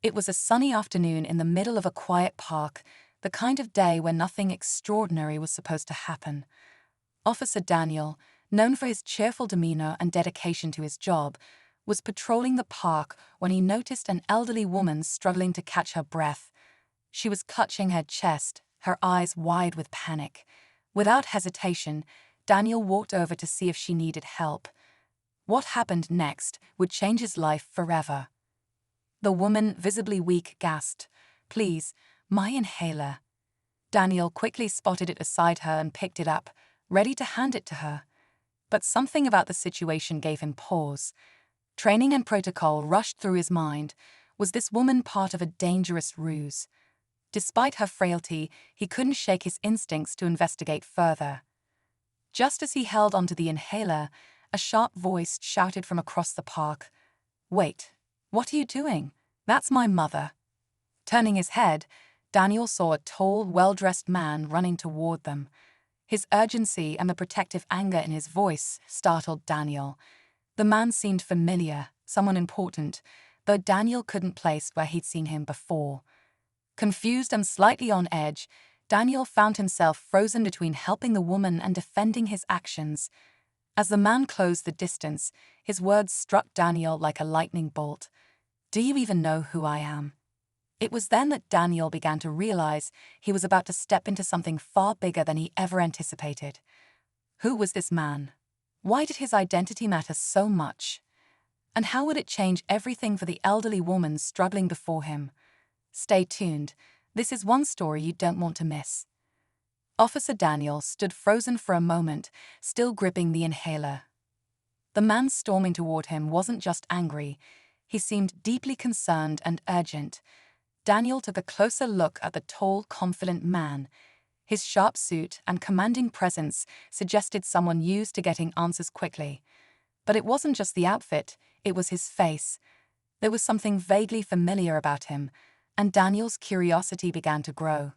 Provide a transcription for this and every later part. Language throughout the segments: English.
It was a sunny afternoon in the middle of a quiet park, the kind of day where nothing extraordinary was supposed to happen. Officer Daniel, known for his cheerful demeanor and dedication to his job, was patrolling the park when he noticed an elderly woman struggling to catch her breath. She was clutching her chest, her eyes wide with panic. Without hesitation, Daniel walked over to see if she needed help. What happened next would change his life forever. The woman, visibly weak, gasped, "Please, my inhaler." Daniel quickly spotted it beside her and picked it up, ready to hand it to her. But something about the situation gave him pause. Training and protocol rushed through his mind. Was this woman part of a dangerous ruse? Despite her frailty, he couldn't shake his instincts to investigate further. Just as he held onto the inhaler, a sharp voice shouted from across the park, "Wait, what are you doing? That's my mother." Turning his head, Daniel saw a tall, well-dressed man running toward them. His urgency and the protective anger in his voice startled Daniel. The man seemed familiar, someone important, though Daniel couldn't place where he'd seen him before. Confused and slightly on edge, Daniel found himself frozen between helping the woman and defending his actions. As the man closed the distance, his words struck Daniel like a lightning bolt. "Do you even know who I am?" It was then that Daniel began to realize he was about to step into something far bigger than he ever anticipated. Who was this man? Why did his identity matter so much? And how would it change everything for the elderly woman struggling before him? Stay tuned. This is one story you don't want to miss. Officer Daniel stood frozen for a moment, still gripping the inhaler. The man storming toward him wasn't just angry. He seemed deeply concerned and urgent. Daniel took a closer look at the tall, confident man. His sharp suit and commanding presence suggested someone used to getting answers quickly. But it wasn't just the outfit, it was his face. There was something vaguely familiar about him, and Daniel's curiosity began to grow.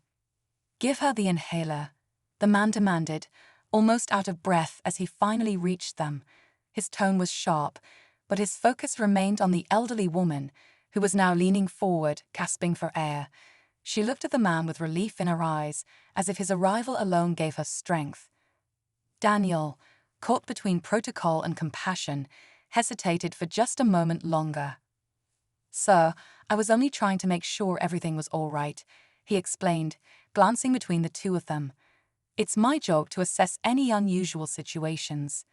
"Give her the inhaler," the man demanded, almost out of breath as he finally reached them. His tone was sharp, but his focus remained on the elderly woman, who was now leaning forward, gasping for air. She looked at the man with relief in her eyes, as if his arrival alone gave her strength. Daniel, caught between protocol and compassion, hesitated for just a moment longer. "Sir, I was only trying to make sure everything was all right," he explained, glancing between the two of them. "It's my job to assess any unusual situations."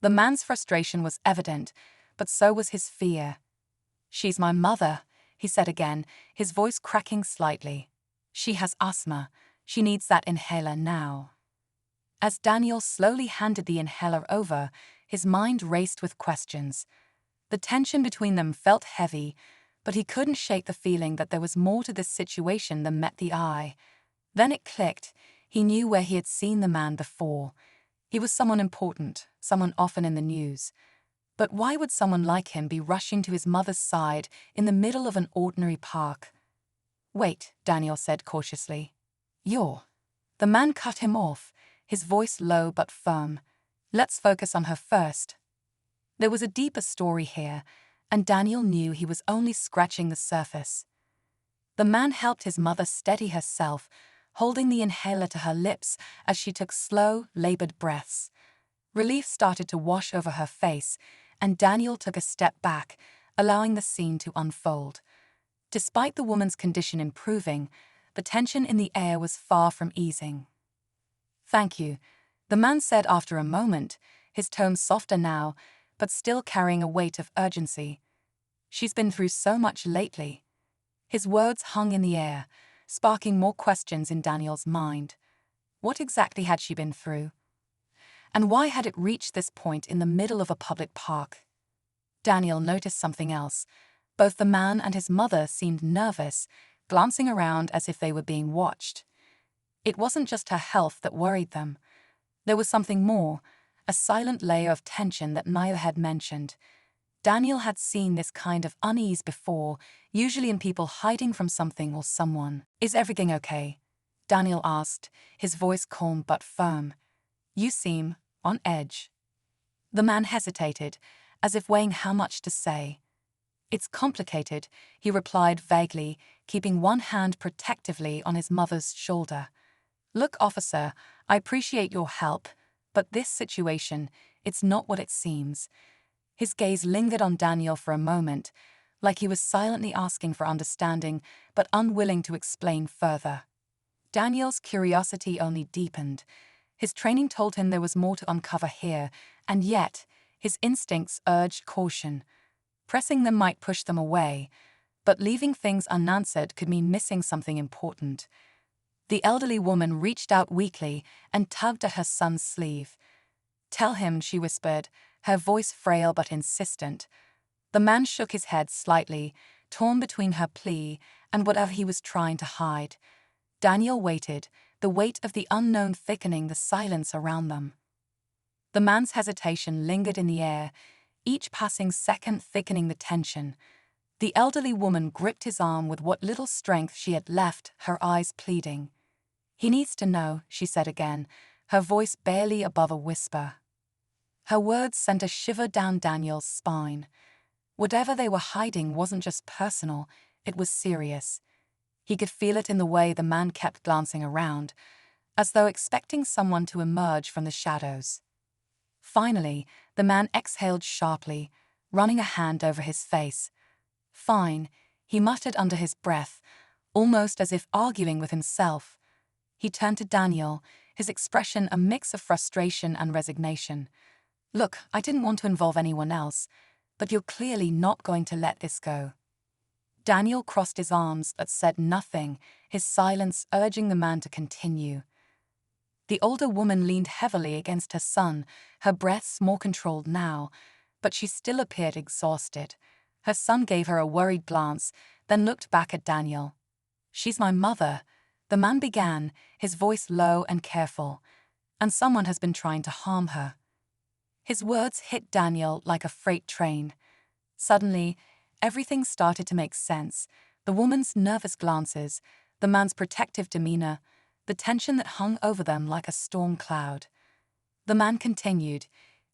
The man's frustration was evident, but so was his fear. "She's my mother," he said again, his voice cracking slightly. "She has asthma. She needs that inhaler now." As Daniel slowly handed the inhaler over, his mind raced with questions. The tension between them felt heavy, but he couldn't shake the feeling that there was more to this situation than met the eye. Then it clicked. He knew where he had seen the man before. He was someone important, someone often in the news. But why would someone like him be rushing to his mother's side in the middle of an ordinary park? "Wait," Daniel said cautiously. "You're..." The man cut him off, his voice low but firm. "Let's focus on her first." There was a deeper story here, and Daniel knew he was only scratching the surface. The man helped his mother steady herself, holding the inhaler to her lips as she took slow, labored breaths. Relief started to wash over her face, and Daniel took a step back, allowing the scene to unfold. Despite the woman's condition improving, the tension in the air was far from easing. "Thank you," the man said after a moment, his tone softer now, but still carrying a weight of urgency. "She's been through so much lately." His words hung in the air, sparking more questions in Daniel's mind. What exactly had she been through? And why had it reached this point in the middle of a public park? Daniel noticed something else. Both the man and his mother seemed nervous, glancing around as if they were being watched. It wasn't just her health that worried them. There was something more, a silent layer of tension that neither had mentioned. Daniel had seen this kind of unease before, usually in people hiding from something or someone. "Is everything okay?" Daniel asked, his voice calm but firm. "You seem on edge." The man hesitated, as if weighing how much to say. "It's complicated," he replied vaguely, keeping one hand protectively on his mother's shoulder. "Look, officer, I appreciate your help, but this situation, it's not what it seems." His gaze lingered on Daniel for a moment, like he was silently asking for understanding, but unwilling to explain further. Daniel's curiosity only deepened. His training told him there was more to uncover here, and yet, his instincts urged caution. Pressing them might push them away, but leaving things unanswered could mean missing something important. The elderly woman reached out weakly and tugged at her son's sleeve. "Tell him," she whispered, her voice frail but insistent. The man shook his head slightly, torn between her plea and whatever he was trying to hide. Daniel waited, the weight of the unknown thickening the silence around them. The man's hesitation lingered in the air, each passing second thickening the tension. The elderly woman gripped his arm with what little strength she had left, her eyes pleading. "He needs to know," she said again, her voice barely above a whisper. Her words sent a shiver down Daniel's spine. Whatever they were hiding wasn't just personal, it was serious. He could feel it in the way the man kept glancing around, as though expecting someone to emerge from the shadows. Finally, the man exhaled sharply, running a hand over his face. "Fine," he muttered under his breath, almost as if arguing with himself. He turned to Daniel, his expression a mix of frustration and resignation. "Look, I didn't want to involve anyone else, but you're clearly not going to let this go." Daniel crossed his arms but said nothing, his silence urging the man to continue. The older woman leaned heavily against her son, her breaths more controlled now, but she still appeared exhausted. Her son gave her a worried glance, then looked back at Daniel. "She's my mother," the man began, his voice low and careful, "and someone has been trying to harm her." His words hit Daniel like a freight train. Suddenly, everything started to make sense. The woman's nervous glances, the man's protective demeanor, the tension that hung over them like a storm cloud. The man continued,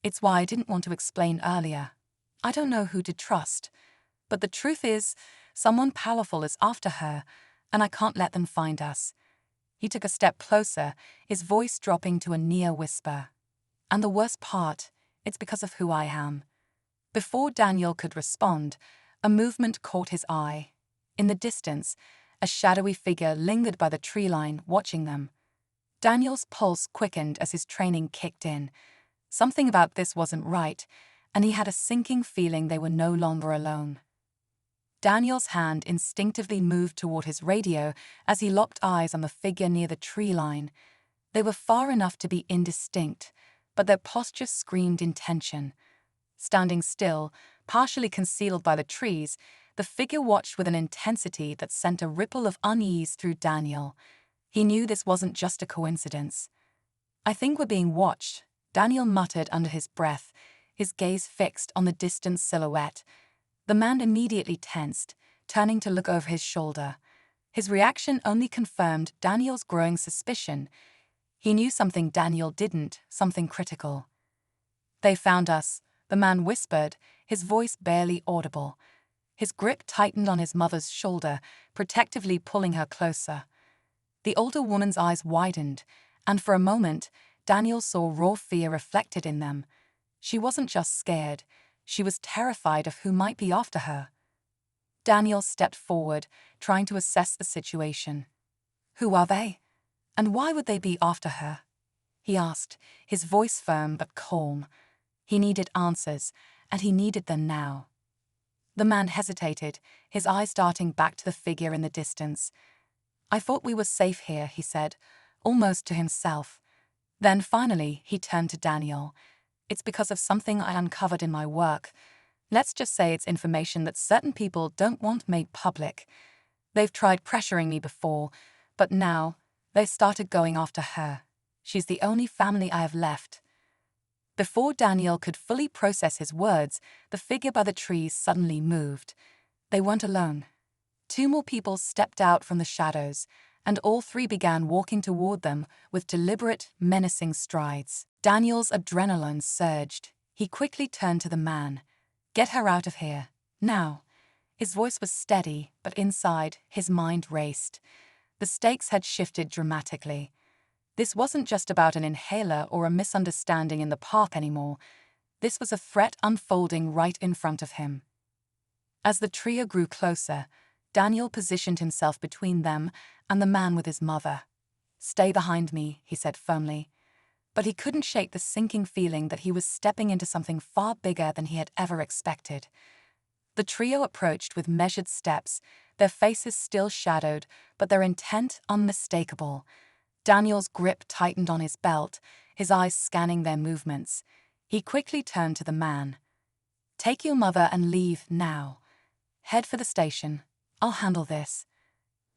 "It's why I didn't want to explain earlier. I don't know who to trust. But the truth is, someone powerful is after her, and I can't let them find us." He took a step closer, his voice dropping to a near whisper. "And the worst part, it's because of who I am." Before Daniel could respond, a movement caught his eye. In the distance, a shadowy figure lingered by the tree line, watching them. Daniel's pulse quickened as his training kicked in. Something about this wasn't right, and he had a sinking feeling they were no longer alone. Daniel's hand instinctively moved toward his radio as he locked eyes on the figure near the tree line. They were far enough to be indistinct, but their posture screamed intention. Standing still, partially concealed by the trees, the figure watched with an intensity that sent a ripple of unease through Daniel. He knew this wasn't just a coincidence. "I think we're being watched," Daniel muttered under his breath, his gaze fixed on the distant silhouette. The man immediately tensed, turning to look over his shoulder. His reaction only confirmed Daniel's growing suspicion. He knew something Daniel didn't, something critical. "They found us," the man whispered, his voice barely audible. His grip tightened on his mother's shoulder, protectively pulling her closer. The older woman's eyes widened, and for a moment, Daniel saw raw fear reflected in them. She wasn't just scared, she was terrified of who might be after her. Daniel stepped forward, trying to assess the situation. "Who are they? And why would they be after her?" he asked, his voice firm but calm. He needed answers, and he needed them now. The man hesitated, his eyes darting back to the figure in the distance. "I thought we were safe here," he said, almost to himself. Then finally, he turned to Daniel. "It's because of something I uncovered in my work. Let's just say it's information that certain people don't want made public. They've tried pressuring me before, but now, they've started going after her. She's the only family I have left." Before Daniel could fully process his words, the figure by the trees suddenly moved. They weren't alone. 2 more people stepped out from the shadows, and all 3 began walking toward them with deliberate, menacing strides. Daniel's adrenaline surged. He quickly turned to the man. "Get her out of here. Now." His voice was steady, but inside, his mind raced. The stakes had shifted dramatically. This wasn't just about an inhaler or a misunderstanding in the park anymore. This was a threat unfolding right in front of him. As the trio grew closer, Daniel positioned himself between them and the man with his mother. "Stay behind me," he said firmly. But he couldn't shake the sinking feeling that he was stepping into something far bigger than he had ever expected. The trio approached with measured steps, their faces still shadowed, but their intent unmistakable. Daniel's grip tightened on his belt, his eyes scanning their movements. He quickly turned to the man. "Take your mother and leave now. Head for the station. I'll handle this."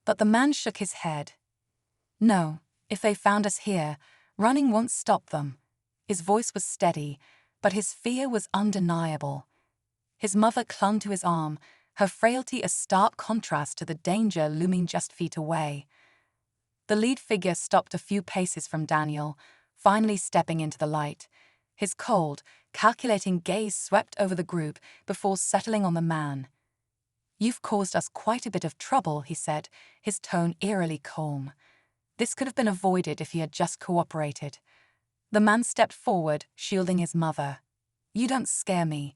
But the man shook his head. "No, if they found us here, running won't stop them." His voice was steady, but his fear was undeniable. His mother clung to his arm, her frailty a stark contrast to the danger looming just feet away. The lead figure stopped a few paces from Daniel, finally stepping into the light. His cold, calculating gaze swept over the group before settling on the man. "You've caused us quite a bit of trouble," he said, his tone eerily calm. This could have been avoided if he had just cooperated. The man stepped forward, shielding his mother. "You don't scare me.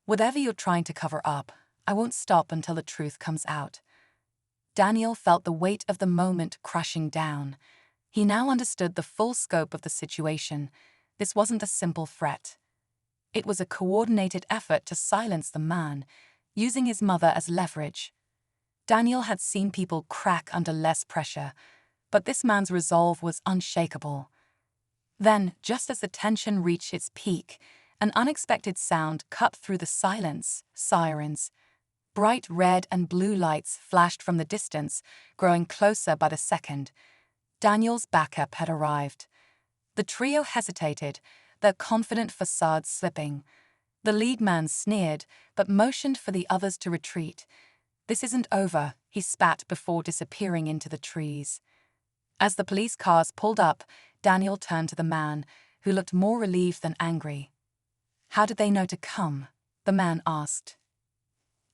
Whatever you're trying to cover up, I won't stop until the truth comes out." Daniel felt the weight of the moment crashing down. He now understood the full scope of the situation. This wasn't a simple threat. It was a coordinated effort to silence the man, using his mother as leverage. Daniel had seen people crack under less pressure, but this man's resolve was unshakable. Then, just as the tension reached its peak, an unexpected sound cut through the silence. Sirens. Bright red and blue lights flashed from the distance, growing closer by the second. Daniel's backup had arrived. The trio hesitated, their confident facades slipping. The lead man sneered, but motioned for the others to retreat. "This isn't over," he spat before disappearing into the trees. As the police cars pulled up, Daniel turned to the man, who looked more relieved than angry. "How did they know to come?" the man asked.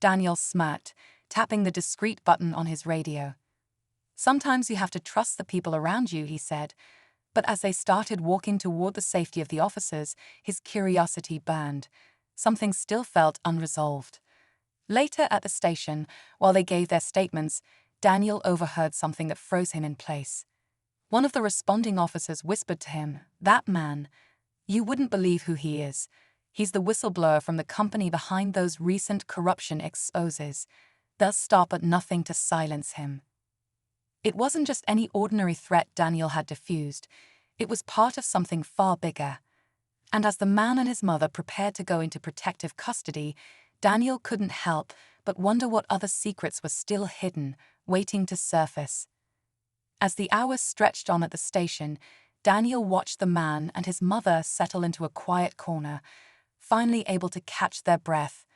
Daniel smirked, tapping the discreet button on his radio. "Sometimes you have to trust the people around you," he said. But as they started walking toward the safety of the officers, his curiosity burned. Something still felt unresolved. Later at the station, while they gave their statements, Daniel overheard something that froze him in place. One of the responding officers whispered to him, "That man, you wouldn't believe who he is. He's the whistleblower from the company behind those recent corruption exposes. They'll stop at nothing to silence him." It wasn't just any ordinary threat Daniel had diffused. It was part of something far bigger. And as the man and his mother prepared to go into protective custody, Daniel couldn't help but wonder what other secrets were still hidden, waiting to surface. As the hours stretched on at the station, Daniel watched the man and his mother settle into a quiet corner, finally able to catch their breath.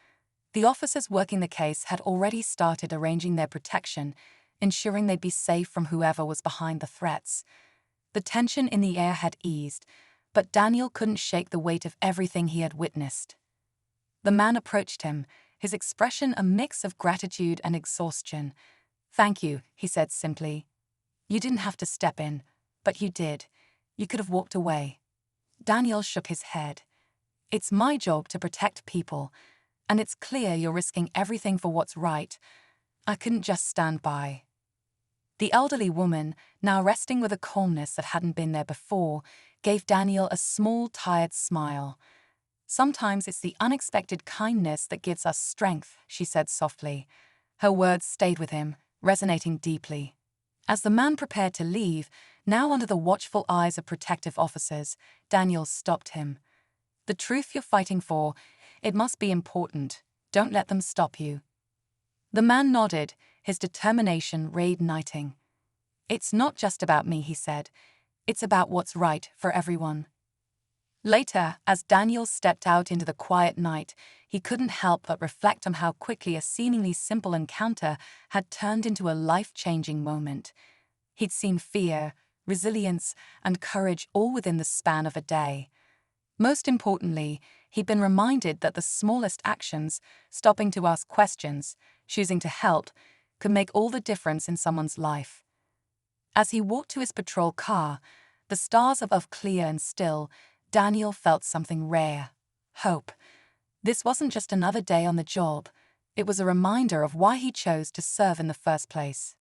The officers working the case had already started arranging their protection, ensuring they'd be safe from whoever was behind the threats. The tension in the air had eased, but Daniel couldn't shake the weight of everything he had witnessed. The man approached him, his expression a mix of gratitude and exhaustion. "Thank you," he said simply. "You didn't have to step in, but you did. You could have walked away." Daniel shook his head. "It's my job to protect people, and it's clear you're risking everything for what's right. I couldn't just stand by." The elderly woman, now resting with a calmness that hadn't been there before, gave Daniel a small, tired smile. "Sometimes it's the unexpected kindness that gives us strength," she said softly. Her words stayed with him, resonating deeply. As the man prepared to leave, now under the watchful eyes of protective officers, Daniel stopped him. "The truth you're fighting for, it must be important. Don't let them stop you." The man nodded, his determination reigniting. "It's not just about me," he said. "It's about what's right for everyone." Later, as Daniel stepped out into the quiet night, he couldn't help but reflect on how quickly a seemingly simple encounter had turned into a life-changing moment. He'd seen fear, resilience, and courage all within the span of a day. Most importantly, He'd been reminded that the smallest actions, stopping to ask questions, choosing to help, could make all the difference in someone's life. As he walked to his patrol car, the stars above clear and still, Daniel felt something rare: hope. This wasn't just another day on the job, it was a reminder of why he chose to serve in the first place.